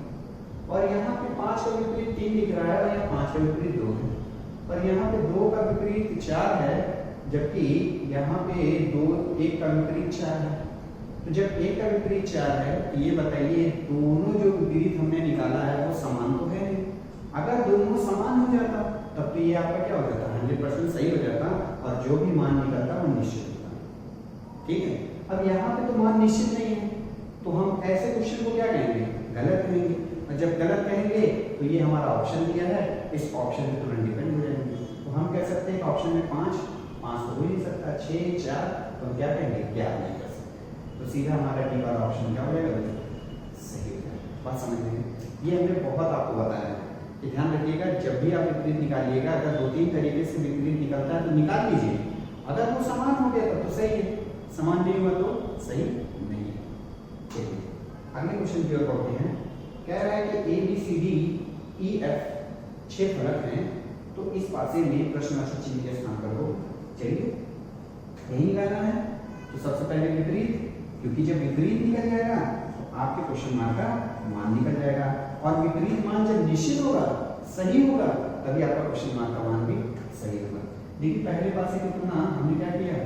और यहाँ पे 5 का विपरीत 3 दिख रहा है, और यहाँ 5 का विपरीत 2 है, और यहाँ पे 2 का विपरीत 4 है, जबकि यहाँ पे 1 का विपरीत 4 है। तो जब 1 का विपरीत 4 है तो ये बताइए दोनों जो विपरीत हमने निकाला है वो समान तो है नहीं। अगर दोनों समान हो जाता तब तो ये आपका क्या हो जाता, 100% सही हो जाता, और जो भी मान निकलता वो निश्चित होता, ठीक है। अब यहाँ पे तो मान निश्चित नहीं है, तो हम ऐसे क्वेश्चन को क्या कहेंगे, गलत कहेंगे, और जब गलत कहेंगे तो ये हमारा ऑप्शन दिया है, इस ऑप्शन पे तुरंत डिपेंड हो जाएंगे। तो हम कह सकते हैं कि ऑप्शन में 5 तो हो ही नहीं सकता, 6 4, तो हम क्या कहेंगे, 11 नहीं कर सकते। तो सीधा हमारा डी वाला ऑप्शन क्या हो जाएगा, सही हो जाएगा। बात समझ में? ये हमने बहुत आपको बताया है कि ध्यान रखिएगा, जब भी आप विपरीत निकालिएगा, अगर 2-3 तरीके से विपरीत निकलता है तो निकाल लीजिए। अगर वो समान हो गया तो सही है, समान नहीं हुआ तो सही नहीं है। चलिए अगले क्वेश्चन की ओर बढ़ते हैं। कह रहा है कि ABCDEF 6 फलक हैं, तो इस पासे में प्रश्नवाचक चिन्ह के स्थान पर हो। चलिए यही निकालना है, तो सबसे पहले विपरीत, क्योंकि जब विपरीत निकल जाएगा तो आपके क्वेश्चन मार्क का मान निकल जाएगा, और विपरीत मान जब निश्चित होगा, सही होगा, तभी आपका क्वेश्चन मार्क का मान भी सही होगा। देखिए पहले पासे की तुलना हमने क्या किया,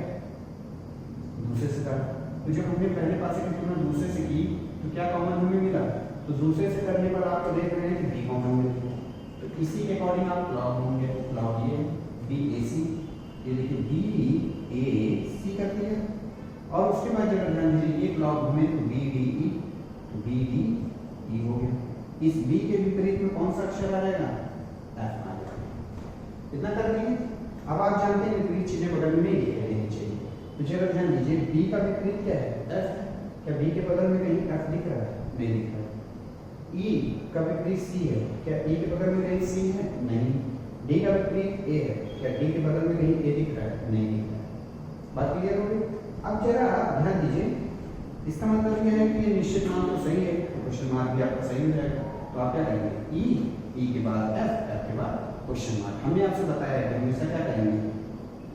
दूसरे से करा। तो जब हमने पहले पासे की तुलना दूसरे से की तो क्या कॉमन हमें मिला, तो दूसरे से करने पर आपको देख रहे हैं कि बी कॉमन मिल गया। तो इसी के अकॉर्डिंग आप लॉग होंगे, लॉग ये BAC, ये देखिए BAC कर दिया, और उसके बाद जब ध्यान दीजिए एक लॉग में तो BDE, तो BDE हो गया। इस B के विपरीत में कौन सा अक्षर आ जाएगा, F आ जाएगा। इतना कर दिए। अब आप जानते हैं विपरीत चीजें बगल में नहीं देनी चाहिए, तो जरा ध्यान दीजिए B का विपरीत क्या है, F। क्या B के बगल में कहीं F दिख रहा है, नहीं दिख रहा है। E का विपरीत C है, क्या E के बगल में कहीं C है, नहीं। D का विपरीत A है, क्या D के बगल में कहीं A दिख रहा है, नहीं दिख रहा है। बात क्लियर हो गई? अब जरा ध्यान दीजिए, इसका मतलब यह है कि ये निश्चित मान तो सही है, तो क्वेश्चन मार्क भी आपका सही हो जाएगा। तो आप क्या करेंगे, E के बाद F के बाद क्वेश्चन मार्क। हमने आपसे बताया है हमेशा क्या करेंगे,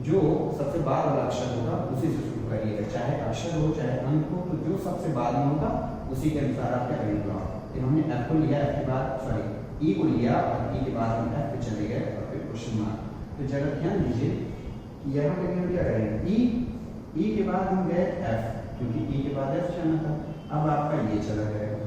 जो सबसे बाद वाला अक्षर होगा उसी से शुरू करिएगा, चाहे अक्षर हो चाहे अंक हो, तो जो सबसे बाद में होगा उसी के अनुसार आप क्या करेंगे। हमने F को लिया, F के बाद E को लिया, और E के बाद हम F पे चले गए, और फिर क्वेश्चन मार्क। तो जरा ध्यान दीजिए कि यहाँ पे हम क्या करेंगे, E के बाद हम गए F, क्योंकि E के बाद F जाना था। अब आपका ये चला जाएगा।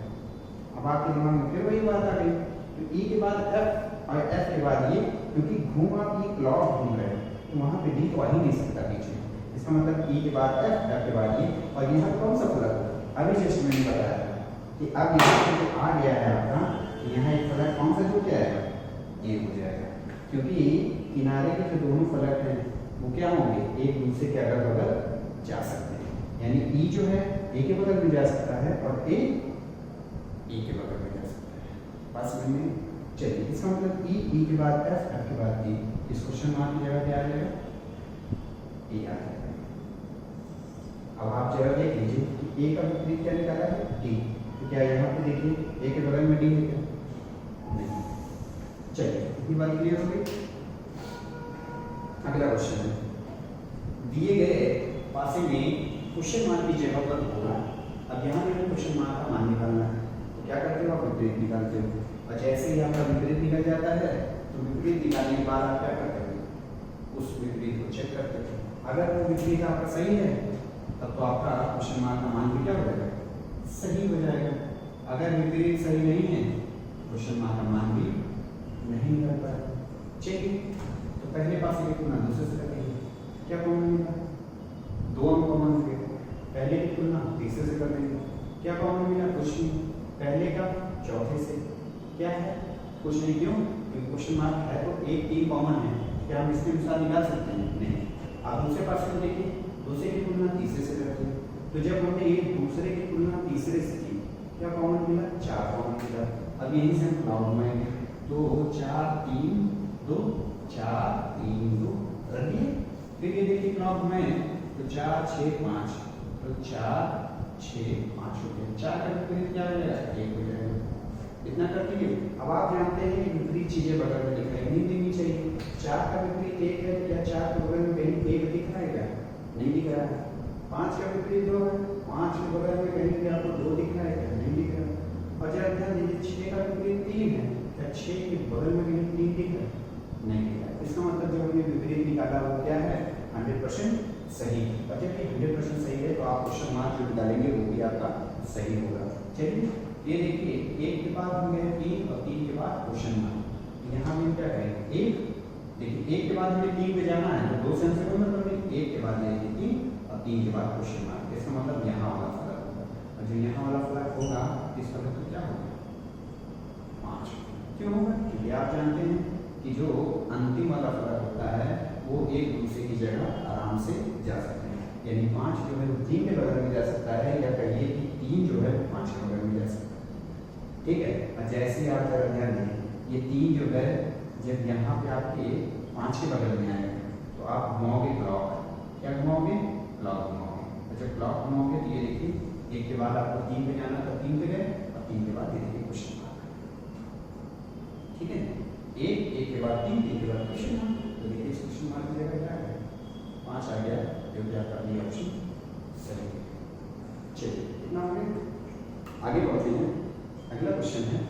अब आपके दिमाग में फिर वही बात आ गई, तो E के बाद F और F के बाद ये, क्योंकि घूम आप एक लॉग घूम रहे हैं, तो वहाँ पे D तो आ ही नहीं सकता पीछे। इसका मतलब E के बाद F के बाद ये, और यहाँ कौन सा फलक होगा, अभी जस्ट मैंने बताया था कि अब यहाँ पे जो आ गया है आपका, यहाँ एक फलक कौन सा जुड़ जाएगा, ये हो जाएगा। क्योंकि किनारे के जो दोनों फलक हैं वो क्या होंगे, एक दूसरे के अगल बगल जा सकते हैं, यानी E जो है A के बगल में जा सकता है और A E के बगल में जा सकता है। पास में चलिए, इसका मतलब E के बाद F के बाद D, इस क्वेश्चन मार्क की जगह क्या आ जाएगा, E आ जाएगा। अब आप जरा देख लीजिए कि A का विपरीत क्या निकाला है, D। तो क्या यहाँ पे देखिए A के बगल में D है क्या, नहीं। चलिए इतनी बात क्लियर हो गई। अगला क्वेश्चन है, दिए गए पासे में क्वेश्चन मार्क की जगह पर होगा। अब यहाँ पे क्वेश्चन मार्क का मान निकालना है, तो क्या करते हो, आप विपरीत निकालते हो, और जैसे ही आपका विपरीत निकल जाता है तो विपरीत निकालने के बाद आप क्या करते हो, उस विपरीत को चेक करते हो। अगर वो विपरीत आपका सही है तब तो आपका क्वेश्चन मार्क का मान भी क्या हो जाएगा, सही हो जाएगा। अगर विपरीत सही नहीं है क्वेश्चन मार्क का मान भी नहीं निकल पाएगा। चलिए तो पहले पासे की तुलना दूसरे से करेंगे, क्या कॉमन मिला, 2 अंक कॉमन हो गए। पहले की तुलना तीसरे से कर देंगे, क्या कॉमन मिला, कुछ नहीं। पहले का चौथे से, क्या है, कुछ नहीं। क्यों, क्योंकि क्वेश्चन मार्क है तो 1 3 कॉमन है, क्या हम इसके अनुसार निकाल सकते हैं, नहीं। आप दूसरे पासे को देखिए, दूसरे की तुलना तीसरे से करते हैं, तो जब हमने एक दूसरे की तुलना तीसरे से की, क्या कॉमन मिला, 4 कॉमन मिला। अब यहीं से हम लॉग घुमाएंगे, 2 4 3 2 4 3 2 रख दिए। फिर ये देखिए लॉग घुमाएं तो 4 6 5, तो 4 6 5 हो गया। 4 का विपरीत क्या हो जाएगा, 1 हो जाएगा। इतना कर दिए। अब आप जानते हैं कि विपरीत चीजें बगल में दिखाई नहीं देनी चाहिए। 4 का विपरीत 1 है, क्या 4 के बगल में कहीं 1 दिख रहा है क्या, नहीं दिख रहा है। 5 का विपरीत 2 है, 5 के बगल में कहीं भी आपको 2 दिख रहा है क्या, नहीं दिख रहा है। और जरा ध्यान दीजिए 6 का विपरीत 3 है, क्या 6 के बगल में कहीं 3 दिख रहा है, नहीं दिख रहा है। इसका मतलब जो हमने विपरीत निकाला वो क्या है, 100% सही। और जब ये 100% सही है तो आप क्वेश्चन मार्क जो निकालेंगे वो भी आपका सही होगा। चलिए ये देखिए, 1 के बाद हम गए 3 और 3 के बाद क्वेश्चन मार्क। यहाँ हम क्या करेंगे, 1 देखिए 1 के बाद हमें 3 पे जाना है, तो 2 से आंसर करना पड़ेगा। 1 के बाद लेंगे 3 और 3 के बाद क्वेश्चन मार्क। इसका मतलब यहाँ वाला फलक होगा, और जो यहाँ वाला फलक होगा इस फलक को क्या होगा, 5। क्यों होगा, क्योंकि आप जानते हैं कि जो अंतिम वाला फलक होता है वो एक दूसरे की जगह आराम से जा सकते हैं। यानी 5 जो है वो 3 के बगल में जा सकता है, या कहिए कि 3 जो है वो 5 के बगल में जा सकता है। ठीक है, और जैसे आप जरा ध्यान दें, ये 3 जो है जब यहाँ पे आपके 5 के बगल में आएगा तो आप घुमाओगे क्लॉक, क्या घुमाओगे? क्लॉक घुमाओगे। और जब क्लॉक घुमाओगे तो ये देखिए 1 के बाद आपको 3 पे जाना था, 3 पे गए, और 3 के बाद ये देखिए क्वेश्चन मार्क। ठीक है, 1 के बाद 3 के बाद क्वेश्चन मार्क, तो देखिए इस क्वेश्चन मार्क की जगह क्या है? 5 आ गया, जो कि आपका बी ऑप्शन सही है। चलिए इतना हो गया, आगे बढ़ते हैं। अगला क्वेश्चन है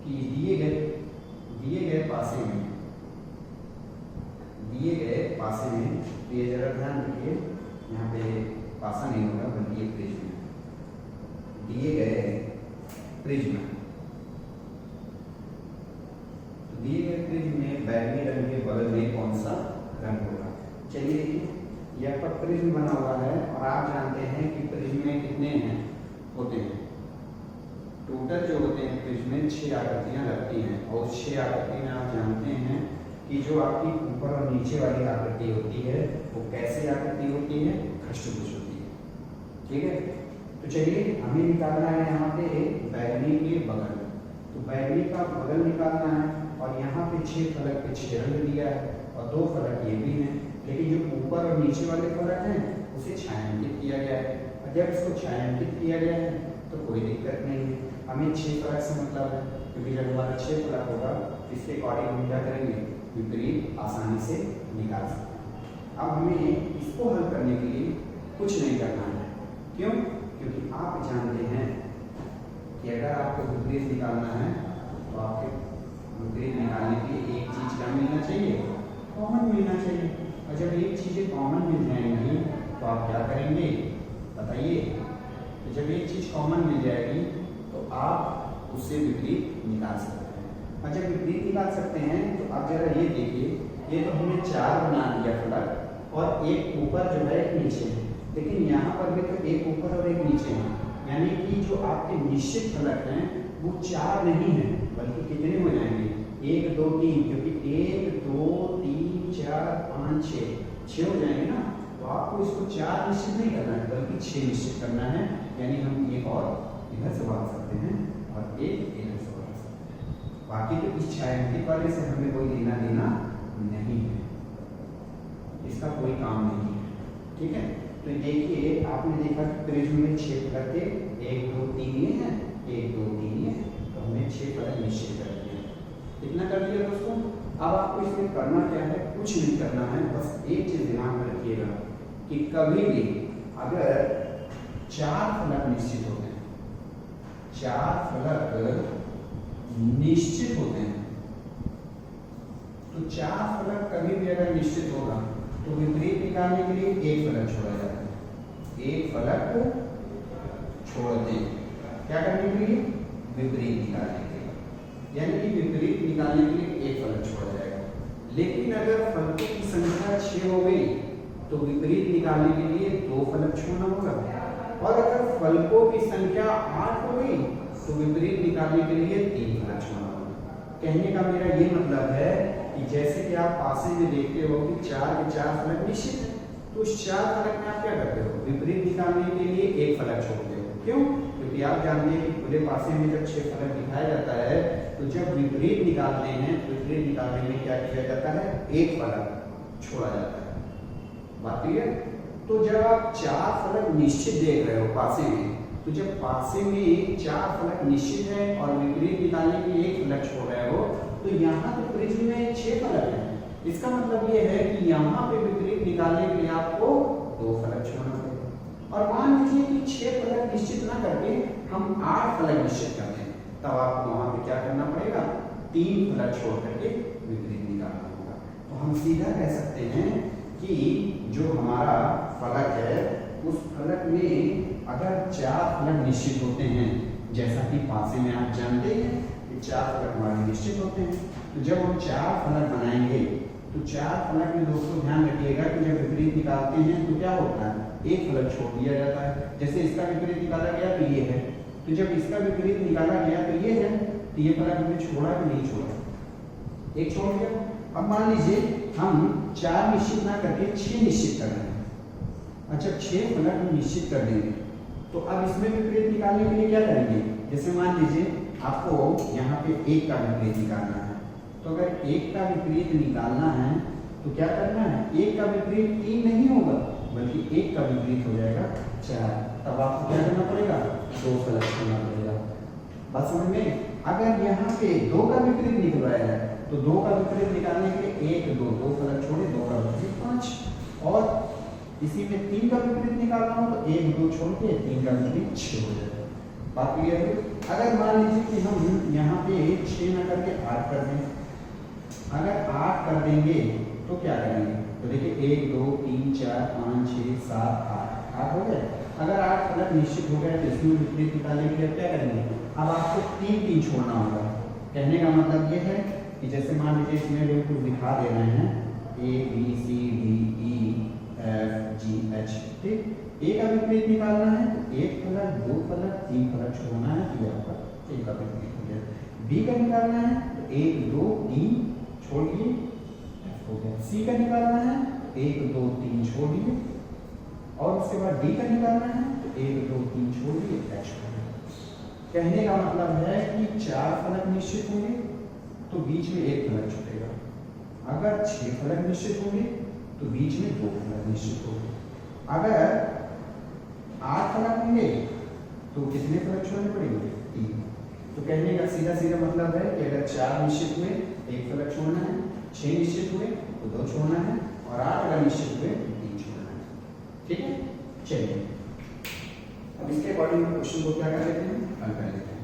कि दिए गए पासे में, तो ये जरा ध्यान रखिए, यहाँ पे पासा नहीं होगा बल्कि ये प्रिज्म है। दिए गए प्रिज्म में बैगनी रंग के बगल में कौन सा रंग होगा? चलिए देखिए, यह पर प्रिज्म बना हुआ है और आप जानते हैं कि प्रिज्म में कितने होते हैं? टोटल जो होते हैं प्रिज्म में 6 आकृतियां लगती हैं, और 6 आकृति में आप जानते हैं कि जो आपकी ऊपर और नीचे वाली आकृति होती है वो कैसी आकृति होती है? खष्टभुज होती है। ठीक है, तो चलिए हमें निकालना है यहाँ पे बैगनी के बगल, तो बैगनी का बगल निकालना है, और यहाँ पे 6 फलक पे 6 रंग दिया है और 2 फलक ये भी हैं, लेकिन जो ऊपर और नीचे वाले फलक हैं उसे छायांकित किया गया है। और जब इसको छायांकित किया गया है तो कोई दिक्कत नहीं है, हमें 6 फलक से मतलब है, क्योंकि जब हमारा 6 फलक होगा तो इसके अकॉर्डिंग हम क्या करेंगे? विपरीत आसानी से निकाल सकते हैं। अब हमें इसको हल करने के लिए कुछ नहीं करना है, क्यों? क्योंकि आप जानते हैं कि अगर आपको विपरीत निकालना है तो आपके विपरीत निकालने के लिए एक चीज क्या मिलना चाहिए? कॉमन मिलना चाहिए। और जब एक चीजें कॉमन मिल जाएंगी तो आप क्या करेंगे बताइए? तो जब एक चीज कॉमन मिल जाएगी तो आप उससे विपरीत निकाल सकते हैं। और जब विपरीत निकाल सकते हैं तो आप जरा ये देखिए, ये तो हमने 4 बना दिया फलक, और एक ऊपर जो है एक नीचे है, लेकिन यहाँ पर भी तो एक ऊपर और एक नीचे है, यानी कि जो आपके निश्चित फलक हैं वो 4 नहीं है, बल्कि कितने हो जाएंगे? 1 2 3, क्योंकि 1 2 3 4 5 6 हो जाएंगे ना। तो आपको इसको 4 निश्चित नहीं करना है बल्कि 6 निश्चित करना है, यानी हम एक और इधर से बढ़ा सकते हैं और एक इधर से बढ़ा सकते हैं। बाकी तो इस छायांकित वाले से हमें कोई लेना देना नहीं है, इसका कोई काम नहीं है। ठीक है, तो देखिए आपने देखा कि प्रिज्म में 6 फलक थे, 1 2 3 ये हैं, 1 2 3 ये, तो हमने 6 फलक निश्चित कर दिए। इतना कर दिया दोस्तों। अब आपको इसमें करना क्या है? कुछ नहीं करना है, बस एक चीज दिमाग में रखिएगा कि कभी भी अगर 4 फलक निश्चित होते हैं, 4 फलक निश्चित होते हैं, तो 4 फलक कभी भी अगर निश्चित होगा तो विपरीत निकालने के लिए एक फलक छोड़ा जाता है, एक फलक छोड़ते हैं। क्या करने के लिए? विपरीत निकालने के लिए, यानी कि विपरीत निकालने के लिए एक फलक छोड़ा जाएगा। लेकिन अगर फलकों की संख्या 6 हो गई तो विपरीत निकालने के लिए 2 फलक छोड़ना होगा, और अगर फलकों की संख्या 8 हो गई तो विपरीत निकालने के लिए 3 फलक छोड़ना होगा। कहने का मेरा ये मतलब है कि जैसे कि आप पासे में देखते हो कि 4 के 4 फलक निश्चित है, तो उस 4 फलक में आप क्या करते हो? विपरीत निकालने के लिए एक फलक छोड़ते हो। क्यों? क्योंकि आप जानते हैं कि खुले पासे में जब 6 फलक दिखाया जाता है तो जब विपरीत निकालते हैं, विपरीत निकालने में क्या किया जाता है? एक फलक छोड़ा जाता है। बात क्लियर? तो जब आप 4 फलक निश्चित देख रहे हो पासे में, तो जब पासे में 4 फलक निश्चित है और विपरीत निकालने के लिए एक फलक छोड़ रहे हो, तो यहाँ तो प्रिज्म में 6 फलक है। इसका मतलब ये है कि यहाँ पे विपरीत निकालने के लिए आपको 2 फलक छोड़ना पड़ेगा। और मान लीजिए कि 6 फलक निश्चित ना करके हम 8 फलक निश्चित करते हैं, तब आपको वहां पे क्या करना पड़ेगा? 3 फलक छोड़ करके विपरीत निकालना होगा। तो हम सीधा कह सकते हैं कि जो हमारा फलक है उस फलक में अगर 4 फलक निश्चित होते हैं, जैसा कि पासे में आप जानते हैं कि 4 फलक हमारे निश्चित होते हैं, तो जब हम 4 फलक बनाएंगे तो 4 फलक में दोस्तों ध्यान रखिएगा कि जब विपरीत निकालते हैं तो क्या होता है? एक फलक छोड़ दिया जाता है। जैसे इसका विपरीत निकाला गया तो ये है, तो जब इसका विपरीत निकाला गया तो ये है, तो ये फलक हमने छोड़ा कि नहीं छोड़ा? एक छोड़ दिया। अब मान लीजिए हम 4 निश्चित ना करके 6 निश्चित कर रहे हैं, अच्छा 6 फलक हम निश्चित कर देंगे। तो अब इसमें विपरीत निकालने के लिए क्या करेंगे? जैसे मान लीजिए आपको यहाँ पे 1 का विपरीत निकालना है, तो अगर 1 का विपरीत निकालना है तो क्या करना है? 1 का विपरीत 3 नहीं होगा, बल्कि 1 का विपरीत हो जाएगा 4। तब आपको क्या करना पड़ेगा? 2 फलक छोड़ना पड़ेगा। बात समझ में? अगर यहाँ पे 2 का विपरीत निकलवाया है तो 2 का विपरीत निकालने के लिए 1 2 2 फलक छोड़े, 2 का विपरीत 5, और इसी में 3 का विपरीत निकालना हो तो 1 2 छोड़ के 3 का विपरीत 6 हो जाएगा। बात क्लियर है? अगर मान लीजिए कि हम यहाँ पे 6 न करके 8 कर दें, अगर 8 कर देंगे तो क्या करेंगे? तो देखिए 1 2 3 4 5 6 7 8 हो गए। अगर 8 फलक निश्चित हो गए तो इसमें विपरीत निकालने के लिए क्या करेंगे? अब आपको 3 3 छोड़ना होगा। कहने का मतलब ये है कि जैसे मान लीजिए इसमें बिल्कुल दिखा दे रहे हैं A B C D E F G H, ठीक? A का विपरीत निकालना है तो 1 फलक 2 फलक 3 फलक छोड़ना है, तो आपका A का विपरीत हो गया। B का निकालना है तो 1 2 3 छोड़िए, F हो गया। C का निकालना है तो 1 2 3 छोड़िए, और उसके बाद D का निकालना है तो 1 2 3 छोड़िए, H हो गया। कहने का मतलब है कि 4 फलक निश्चित होंगे तो बीच में 1 फलक छूटेगा। अगर 6 फलक निश्चित होंगे तो बीच में 2 फलक निश्चित होंगे। अगर 8 फलक होंगे तो कितने फलक छोड़ने पड़ेंगे? 3। तो कहने का सीधा सीधा मतलब है कि अगर 4 निश्चित हुए 1 फलक छोड़ना है, 6 निश्चित हुए तो 2 छोड़ना है, और 8 अगर निश्चित हुए तो 3 छोड़ना है। ठीक है, चलिए अब इसके अकॉर्डिंग क्वेश्चन को क्या कर लेते हैं? हल कर लेते हैं।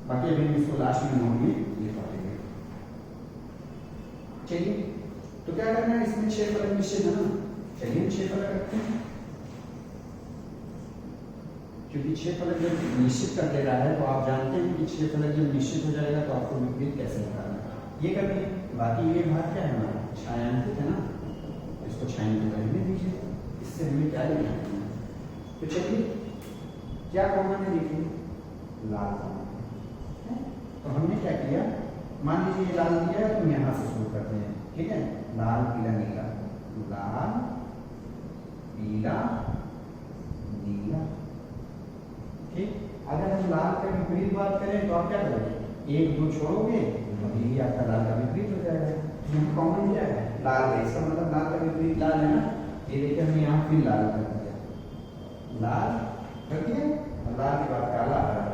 बाकी अभी हम इसको लास्ट में नोट में लिखवा देंगे। चलिए, तो क्या करना है? इसमें 6 फलक निश्चित है ना, चलिए हम 6 फलक रखते हैं, क्योंकि 6 फलक जब निश्चित कर दे रहा है तो आप जानते हैं कि 6 फलक जब निश्चित हो जाएगा तो आपको विपरीत कैसे निकालना है, ये करिए। बाकी ये भाग क्या है हमारा? छायांकित है ना, इसको छायांकित करने दीजिए, इससे हमें क्या लेना है? तो चलिए क्या कॉमन है? देखिए लाल कॉमन है, तो हमने क्या किया? मान लीजिए ये लाल दिया है, तो यहाँ से शुरू करते हैं, ठीक है? लाल पीला नीला, लाल पीला नीला, ठीक? अगर हम लाल का विपरीत बात करें तो आप क्या करोगे? 1 2 छोड़ोगे तो ये आपका लाल का विपरीत हो जाएगा। यहाँ कॉमन क्या है? लाल है, इसका मतलब लाल का विपरीत लाल है ना। ये देखिए हमने यहाँ फिर लाल कर दिया, लाल कर दिया, और लाल के बाद काला हरा,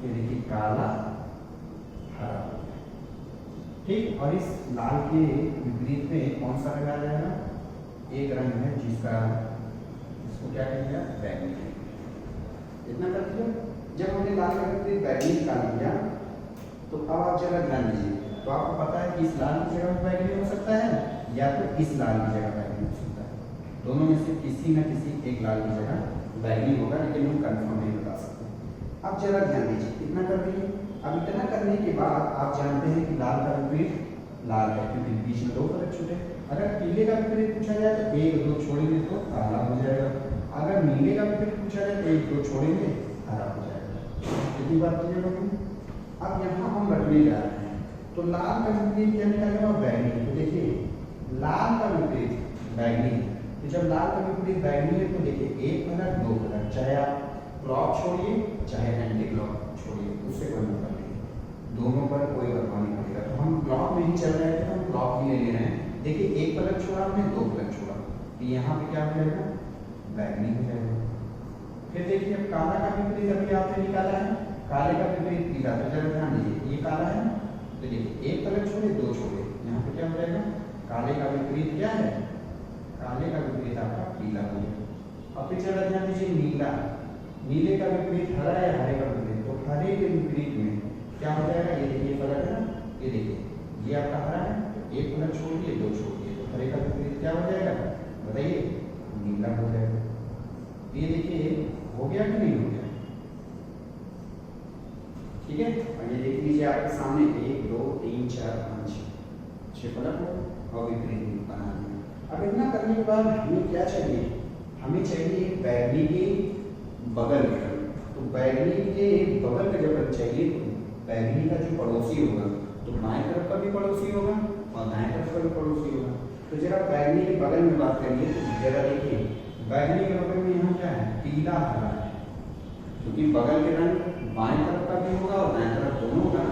ये देखिए काला हरा, ठीक? और इस लाल के विपरीत में कौन सा रंग आ जाएगा? एक रंग है जिसका, इसको क्या कहेंगे? बैगनी। इतना कर दिया। जब हमने लाल का विपरीत बैगनी निकाल दिया तो अब आप जरा ध्यान दीजिए, तो आपको पता है कि इस लाल की जगह बैगनी हो सकता है या तो इस लाल की जगह बैगनी हो सकता है। दोनों में से किसी न किसी एक लाल की जगह बैगनी होगा, लेकिन हम कंफर्म नहीं बता सकते। अब जरा ध्यान दीजिए, इतना कर दिए। अब इतना करने के बाद आप जानते हैं कि लाल का विपरीत लाल है, क्योंकि बीच में 2 फलक छूटे। अगर पीले का विपरीत पूछा जाए तो 1 2 छोड़ेंगे तो काला हो जाएगा। अगर नीले का विपरीत पूछा जाए तो 1 2 छोड़ेंगे, हरा हो जाएगा। कितनी बात क्लियर होगी? अब यहाँ हम रखने जा रहे हैं, तो लाल का विपरीत क्या निकालेगा? बैगनी। तो देखिए लाल का विपरीत बैगनी, तो जब लाल का विपरीत बैगनी है तो देखिए 1 फलक 2 फलक, चाहे आप क्लॉक छोड़िए चाहे एंटी क्लॉक छोड़िए, उससे कोई मतलब नहीं, दोनों पर कोई प्रभाव नहीं पड़ेगा। तो हम क्लॉक में ही चल रहे थे, हम क्लॉक ही ले रहे हैं। देखिए 1 फलक छोड़ा हमने, 2 फलक छोड़ा, तो यहाँ पे क्या हो जाएगा? बैगनी हो जाएगा। फिर देखिए अब काला का विपरीत अभी आपने निकाला है, काले का विपरीत पीला, तो जरा ध्यान दीजिए, ये काला है, तो देखिए 1 फलक छोड़े 2 छोड़े, यहाँ पे क्या हो जाएगा? काले का विपरीत क्या है? काले का विपरीत आपका पीला हो गया। अब फिर जरा ध्यान दीजिए नीला, नीले का विपरीत हरा या हरे का विपरीत, तो हरे के विपरीत में क्या हो जाएगा? ये देखिए फलक है ना, ये देखिए ये आपका हरा है, तो 1 फलक छोड़ दिए 2 छोड़ दिए, तो हरे का विपरीत क्या हो जाएगा? बताइए, नीला हो जाएगा। ये देखिए हो गया कि नहीं हो गया? ठीक है, और ये देख लीजिए आपके सामने 1 2 3 4 5 6 फलक हो और विपरीत बना दिया। अब इतना करने के बाद हमें क्या चाहिए? हमें चाहिए बैगनी के बगल में रंग। तो बैगनी के बगल में जब रंग चाहिए तो बैगनी का जो पड़ोसी होगा तो बाएं तरफ का भी पड़ोसी होगा और दाएं तरफ का भी पड़ोसी होगा। तो जरा बैगनी के बगल में बात करिए, तो जरा देखिए बैगनी के बगल में यहाँ क्या है, पीला हरा है, क्योंकि बगल के रंग बाएं तरफ का भी होगा और दाएं तरफ दोनों होगा,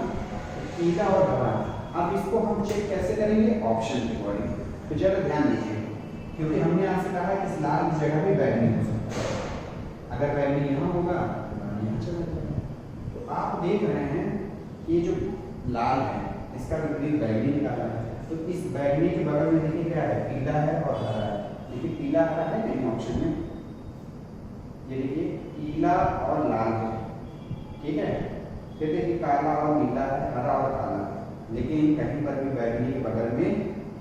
तो पीला और हरा। अब इसको हम चेक कैसे करेंगे, ऑप्शन के अकॉर्डिंग। तो जरा ध्यान दीजिए, क्योंकि हमने यहाँ से कहा कि इस लाल की जगह पे बैगनी हो सकता है, अगर बैगनी यहाँ होगा तो लाल यहाँ चला जाएगा। तो आप देख रहे हैं कि ये जो लाल है इसका विपरीत बैगनी निकाला है, तो इस बैगनी के बगल में देखिए क्या है, पीला है और हरा है। देखिए पीला हरा है नहीं ऑप्शन में, ये देखिए पीला और लाल है, ठीक है। फिर देखिए काला और नीला है, हरा और काला है, लेकिन कहीं पर भी बैगनी के बगल में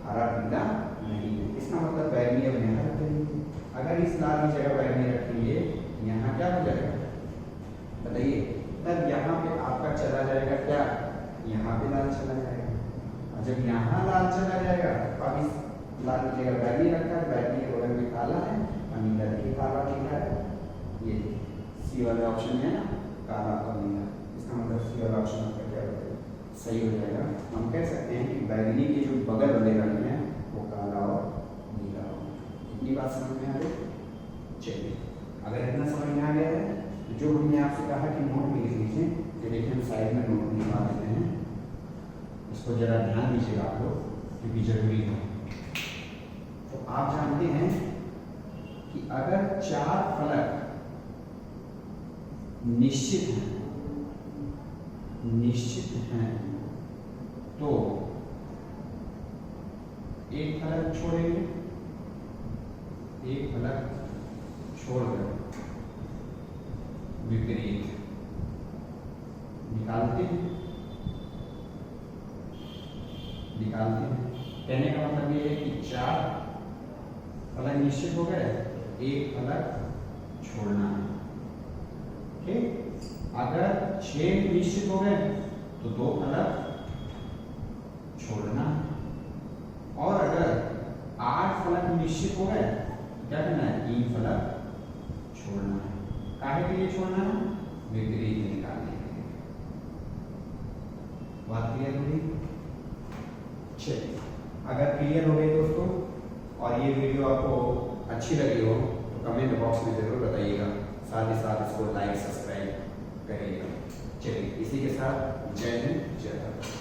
हरा पीला नहीं है। इसका मतलब बैगनी अब यहाँ रख देंगे। अगर इस लाल की जगह बैगनी रखेंगे, यहाँ क्या हो जाएगा बताइए, तब यहाँ पे आपका चला जाएगा क्या, यहाँ पे लाल चला जाएगा। और जब यहाँ लाल चला जाएगा तो अब इस लाल की जगह बैगनी रखा है, बैगनी के बगल में काला है और नीला देखिए काला नीला है, ये सी वाला ऑप्शन है ना, काला और नीला। इसका मतलब सी वाला ऑप्शन आपका क्या हो जाएगा, सही हो जाएगा। हम कह सकते हैं कि बैगनी के जो बगल वाले रंग हैं वो काला और नीला हो। इतनी बात समझ में आ गई। चलिए, अगर इतना समझ में आ गया है तो जो हमने आपसे कहा कि नोट में लिख लीजिए, ये देखिए हम साइड में नोट लिखवा देते हैं, इसको जरा ध्यान दीजिएगा आप लोग, क्योंकि जरूरी है। तो आप जानते हैं कि अगर 4 फलक निश्चित हैं तो एक फलक छोड़ेंगे, एक फलक छोड़कर विपरीत निकालते हैं। कहने का मतलब ये है कि 4 फलक निश्चित हो गए, एक फलक छोड़ना है, ठीक। अगर 6 निश्चित हो गए तो 2 फलक छोड़ना है, और अगर 8 फलक निश्चित हो गए तो क्या करना है, 3 फलक छोड़ना है। काहे के लिए छोड़ना है, विपरीत निकालने के लिए। बात क्लियर हो गई। चलिए, अगर क्लियर हो गई दोस्तों और ये वीडियो आपको अच्छी लगी हो तो कमेंट बॉक्स में जरूर बताइएगा, साथ ही साथ इसको लाइक सब्सक्राइब करिएगा। चलिए, इसी के साथ जय हिंद, जय भारत।